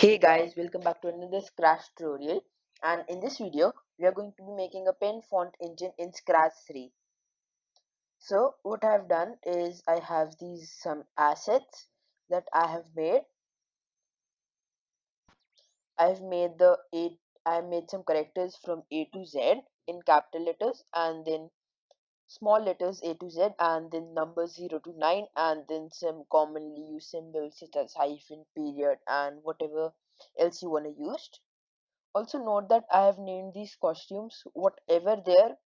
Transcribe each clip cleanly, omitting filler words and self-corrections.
Hey guys, welcome back to another Scratch tutorial, and in this video we are going to be making a pen font engine in Scratch 3. So what I have done is I have these some assets that I have made. I made some characters from A to Z in capital letters, and then small letters A to Z, and then numbers 0 to 9, and then some commonly used symbols such as hyphen, period, and whatever else you want to use. Also note that I have named these costumes whatever their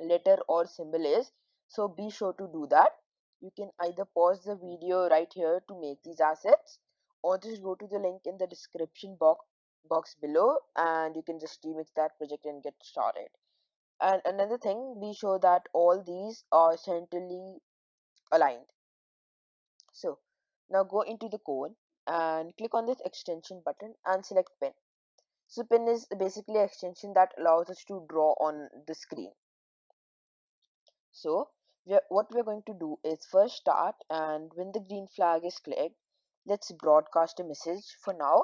letter or symbol is, so be sure to do that. You can either pause the video right here to make these assets, or just go to the link in the description box below and you can just remix that project and get started. And another thing, be sure that all these are centrally aligned. So now go into the code and click on this extension button and select pen. So pen is basically an extension that allows us to draw on the screen. So what we're going to do is first start, and when the green flag is clicked, let's broadcast a message for now,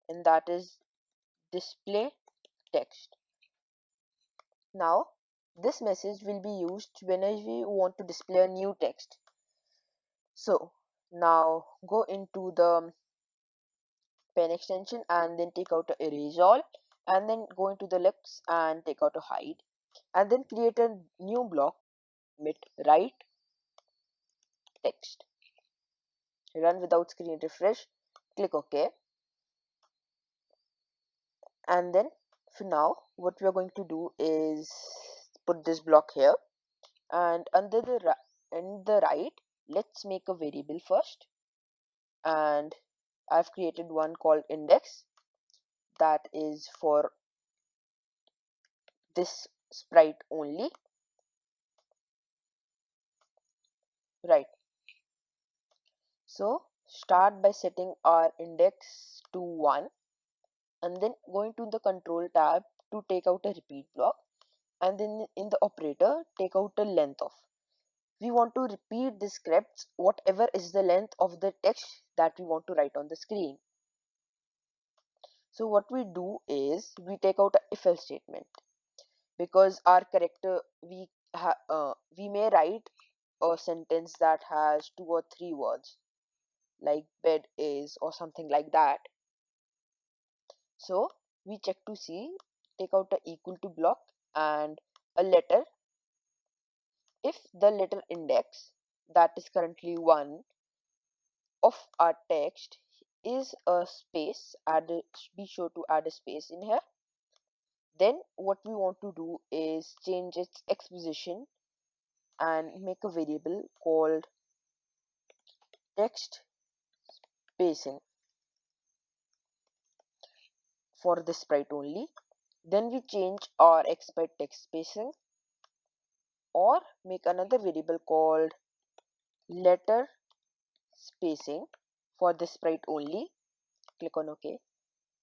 and that is display text. Now this message will be used whenever we want to display a new text. So now go into the pen extension and then take out a erase all, and then go into the lips and take out a hide, and then create a new block with write text. Run without screen refresh, click OK, and then for now what we are going to do is put this block here, and under the right, let's make a variable first, and I've created one called index that is for this sprite only. Right, so start by setting our index to 1, and then going to the control tab to take out a repeat block, and then in the operator take out a length of. We want to repeat the scripts whatever is the length of the text that we want to write on the screen. So what we do is we take out a if else statement, because our character we may write a sentence that has 2 or 3 words like bed is or something like that. So we check to see, take out a equal to block and a letter. If the letter index that is currently 1 of our text is a space, be sure to add a space in here. Then what we want to do is change its exposition and make a variable called text spacing for the sprite only. Then we change our expect text spacing, or make another variable called letter spacing for the sprite only. Click on OK.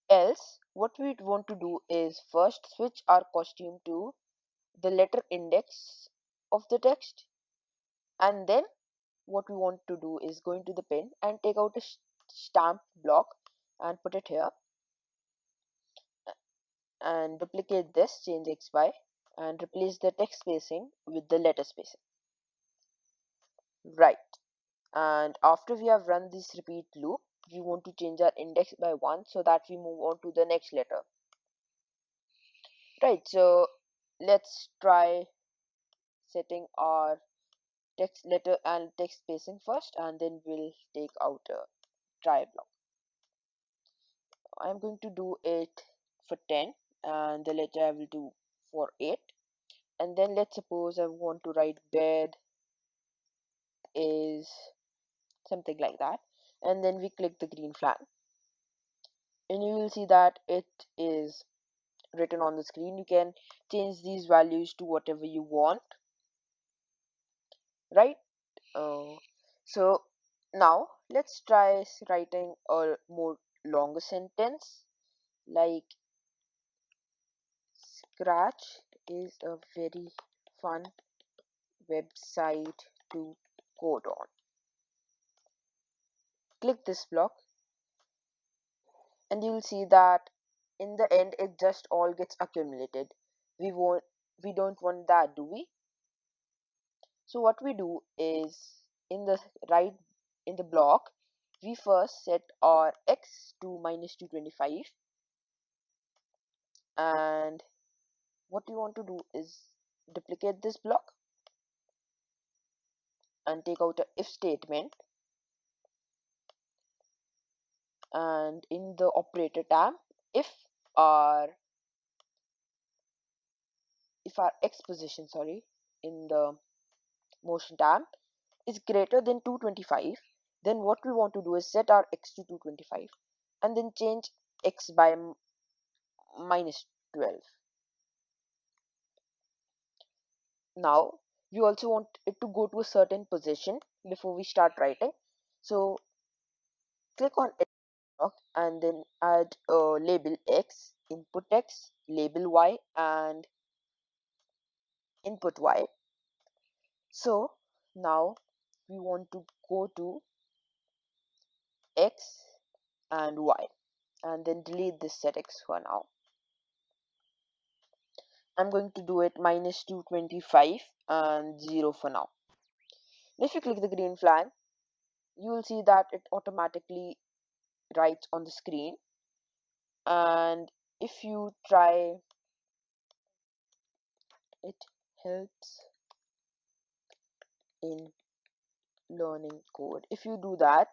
Else what we want to do is first switch our costume to the letter index of the text, and then what we want to do is go into the pen and take out a stamp block and put it here, and duplicate this, change xy, and replace the text spacing with the letter spacing. Right, and after we have run this repeat loop, we want to change our index by 1 so that we move on to the next letter. Right, so let's try setting our text letter and text spacing first, and then we'll take out a try block. I'm going to do it for 10, and the letter I will do for 8, and then let's suppose I want to write bed is something like that, and then we click the green flag, and you will see that it is written on the screen. You can change these values to whatever you want, right? So now let's try writing a more longer sentence like Scratch is a very fun website to code on. Click this block, and you'll see that in the end it just all gets accumulated. We don't want that, do we? So what we do is in the right in the block we first set our x to minus 225, and what we want to do is duplicate this block and take out a if statement, and in the operator tab if our x position, sorry, in the motion tab is greater than 225, then what we want to do is set our x to 225 and then change x by minus 12. Now we also want it to go to a certain position before we start writing, so click on it and then add a label x, input x, label y, and input y. So now we want to go to x and y and then delete this set x for now. I'm going to do it minus 225 and 0 for now. If you click the green flag, you will see that it automatically writes on the screen, and if you try, it helps in learning code. If you do that,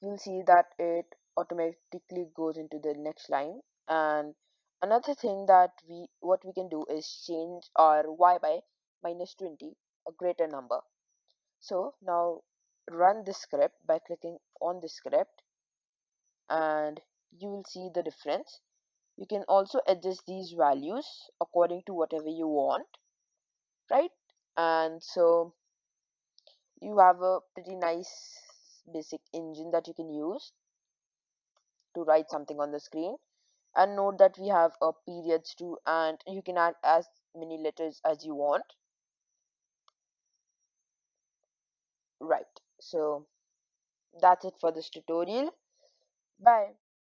you'll see that it automatically goes into the next line. And another thing that what we can do is change our y by minus 20, a greater number. So now run the script by clicking on the script, and you will see the difference. You can also adjust these values according to whatever you want, right? And so you have a pretty nice basic engine that you can use to write something on the screen. And note that we have a periods too, and you can add as many letters as you want, right? So that's it for this tutorial. Bye.